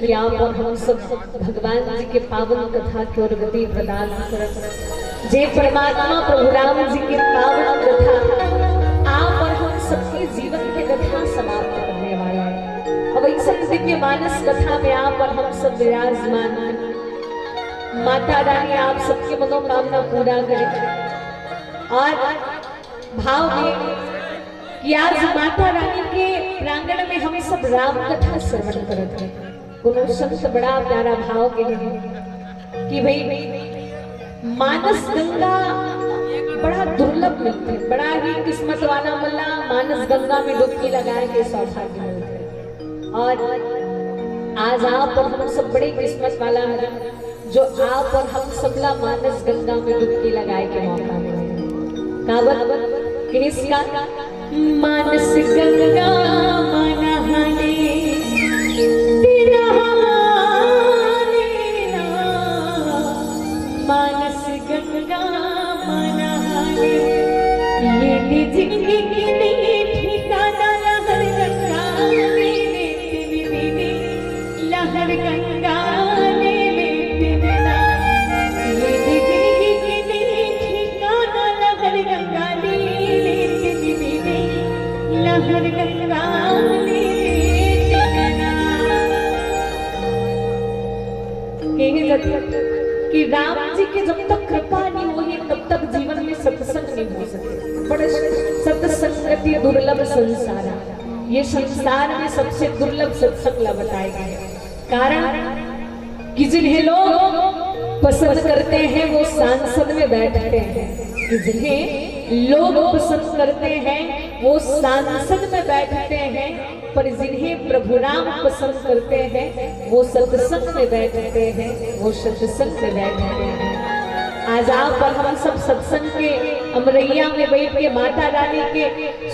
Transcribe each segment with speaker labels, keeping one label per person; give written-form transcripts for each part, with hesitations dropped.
Speaker 1: कि आप और हम सब भगवान जी के पावन कथा की ओर गति प्रदान करत। जय परमात्मा प्रभु राम जी की पावन कथा आप और हम सबके जीवन के कथा समाप्त करने वाला है। अब इस दिव्य मानस कथा में आप और हम सब विराजमान हैं। माता रानी आप सबकी मनोकामना पूरा करें। और भाव में कि आज माता रानी के प्रांगण में हम सब राम कथा श्रवण करते हैं। कोनो संत बड़ा प्यारा भाव के हैं कि भाई मानस गंगा बड़ा दुर्लभ मिलती है, बड़ा ही किस्मत वाला मल्ला मानस गंगा में डुबकी लगाए के सौभाग्य मिलते हैं। और आज आप और हम सब बड़े किस्मत वाला है जो आप और हम सबला मानस गंगा में डुबकी लगाए के मौका मिले। कावत किसका मानस गंगा मनहाने तेरा लेना, मानस गंगा मनहाने ये जिंदगी की ठिकाना लहर गंगा ले लहर गंगा लहर गंगा कि राम जी के जब तक कृपा नहीं हुई तब तक जीवन में सत्संग नहीं हो सके। बड़े सत्संगति दुर्लभ संसार, ये संसार में सबसे दुर्लभ सत्संग बताए गए। कारण कि जिन्हें लोग पसंद करते हैं वो सांसद में बैठते हैं, कि जिन्हें लोग पसंद करते हैं वो सांसद में बैठते हैं, पर जिन्हें प्रभु राम पसंद करते हैं वो सत्संग में बैठते हैं, वो सत्संग में बैठते हैं। आज आप और हम सब सत्संग के अमरैया में बैठ के माता रानी के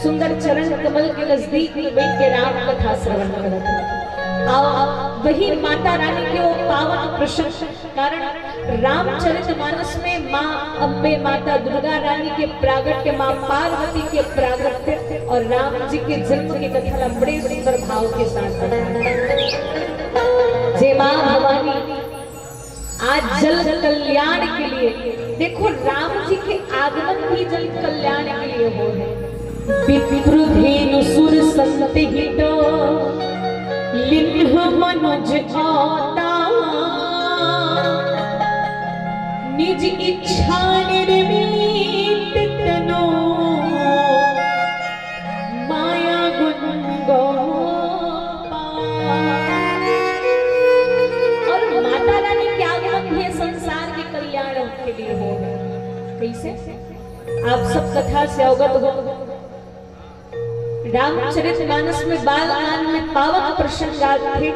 Speaker 1: सुंदर चरण कमल के नजदीक बैठ के राम कथा श्रवण करते हैं। वही माता रानी के वो पावन प्रशंसा, कारण रामचरितमानस में माँ अम्बे माता दुर्गा रानी के प्रागट्य, माँ पार्वती के प्रागट्य और राम जी के जन्म की कथा बड़े सुंदर भाव के साथ। जय माँ भवानी आज जल कल्याण के लिए, देखो राम जी के आगमन भी जल कल्याण के लिए हो है। विप्रुधेनु सुर संत हितो लिन्ह मनुज आता, निज इच्छा निर्मित तनो माया गुण और माता रानी के आगमन भी संसार के कल्याण के लिए हो। कैसे आप सब कथा से अवगत हो। रामचरितमानस में बालकांड में पावन प्रसंग थे,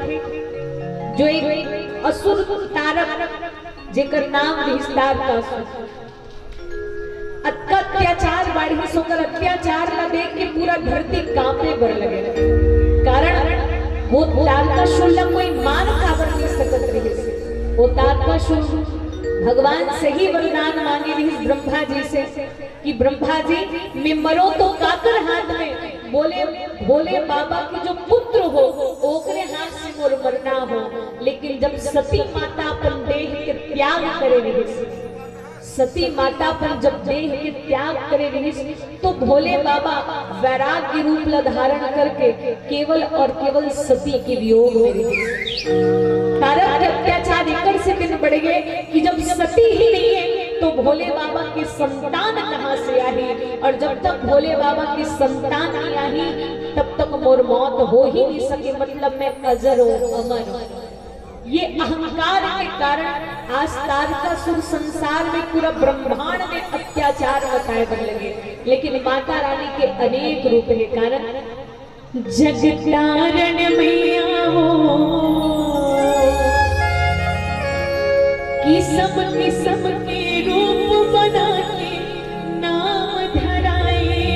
Speaker 1: जो एक असुर तारक जेकर नाम विस्तार का अत्याचार बाढ़ी सोकर अत्याचार ला देख के पूरा धरती कांपे बर लगे। कारण वो तारकासुर कोई मान काबर नहीं सकत रहे। वो तारकासुर भगवान से ही वरदान मांगे रही ब्रह्मा जी से कि ब्रह्मा जी मैं मरो तो काकर हाथ में, बोले भोले बाबा के जो पुत्र हो ओकरे हाथ से मोर मरना हो। लेकिन जब सती माता अपन देह के त्याग करे रही, सती माता पर जब देह के त्याग करे रही, तो भोले बाबा वैराग्य रूप ला धारण करके केवल और केवल सती के वियोग में रही। तारक के अत्याचार इकर से दिन बढ़ गए कि जब सती ही नहीं है तो भोले बाबा की संतान कहां से आई, और जब तक भोले बाबा की संतान नहीं आई तब तक मोर मौत हो ही नहीं सके, मतलब मैं अजर हूं, अमर हूं। ये अहंकार के कारण आज तारकासुर संसार में पूरा ब्रह्मांड में अत्याचार बताए बन लगे। लेकिन माता रानी के अनेक रूप है। कारण जगतारण मैया हो किस्म के रूप बना के नाम धराए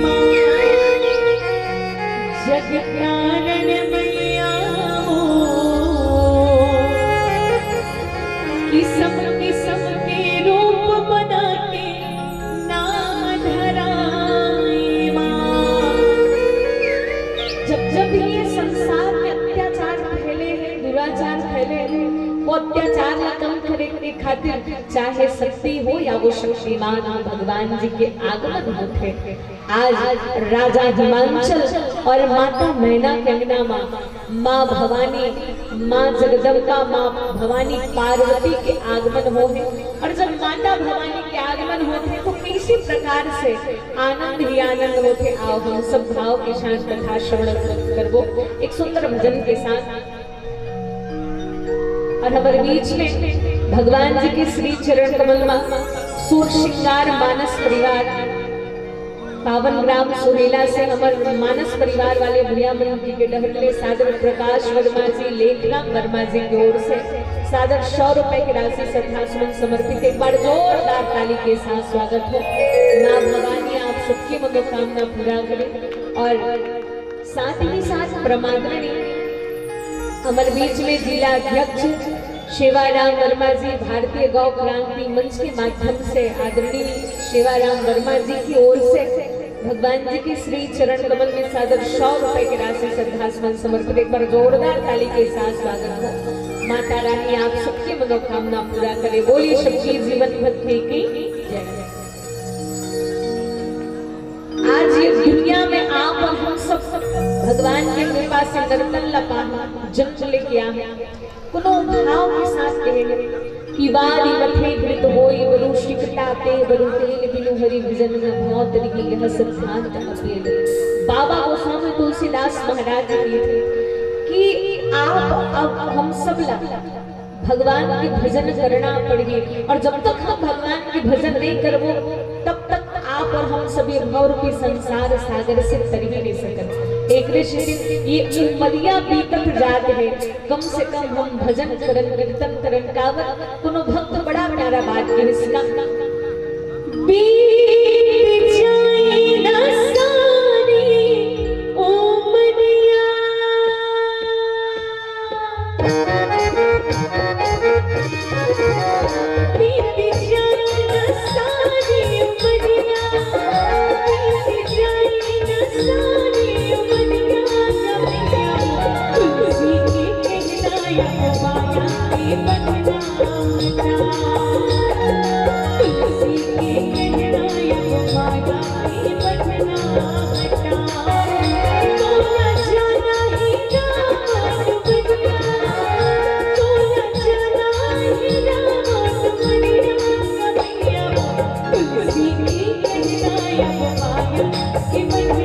Speaker 1: माँ। जगतारण मैया हो किस्म के रूप बना के नाम धराए माँ। जब जब ये संसार में अत्याचार फैले हैं, दुराचार चाहे शक्ति हो या वो शक्तिमान हो, भगवान जी के आगमन होते। आज राजा हिमांचल और माता मैना के अंगना माँ भवानी, माँ जगदम्बा, माँ भवानी पार्वती के आगमन हो है। और जब माता भवानी के आगमन होते तो किसी प्रकार से आनंद ही आनंद होते। आओ हम सब भाव के साथ कथा श्रवण करबो एक सुंदर भजन के साथ। और हमारे बीच में भगवान जी के श्री चरण कमल में सूर श्रृंगार मानस परिवार पावन ग्राम सुहेला से हमारे मानस परिवार वाले भैया बहन जी के डहरले सादर प्रकाश वर्मा जी, लेखराम वर्मा जी की ओर से सादर 100 रुपए की राशि श्रद्धा सुमन समर्पित। एक बार जोरदार ताली के साथ स्वागत हो। मां भवानी आप सबकी मनोकामना पूरा करें। और साथ ही साथ प्रमादरणी हमारे बीच में जिला अध्यक्ष शिवाराम वर्मा जी, भारतीय गौ क्रांति मंच के माध्यम से आदरणीय शिवाराम वर्मा जी की ओर से भगवान जी के श्री चरण कमल में सादर 100 रुपए की राशि श्रद्धा सुमन समर्पित। एक बार जोरदार ताली के साथ स्वागत हो। माता रानी आप सबकी मनोकामना पूरा करे। बोलिए शक्ति जीवन भक्ति की जय। आज ये दुनिया में आप और हम सब भगवान की कृपा से नर्तन लपा जन्म लेके आए। कोनो भाव के साथ कहेंगे कि वारी मथे घृत होई बरु शिकता ते बरु तेल बिनु हरि विजन में बहुत तरीके यह सिद्धांत अपेल। बाबा गोस्वामी तुलसीदास महाराज जी थे कि आप अब हम सब ला भगवान के भजन करना पड़ेगी। और जब तक हम भगवान के भजन नहीं करबो तब तक आप और हम सभी भौर के संसार सागर से तर ही नहीं सकते। एक ये उम्मदिया बीतत जात है, कम से कम हम भजन करन कीर्तन करन कावत कोनो भक्त बड़ा प्यारा बात है इसका। बीत जाए ना सारी उम्मदिया, बीत जाए ना सारी उम्मदिया, बीत जाए ना सारी कि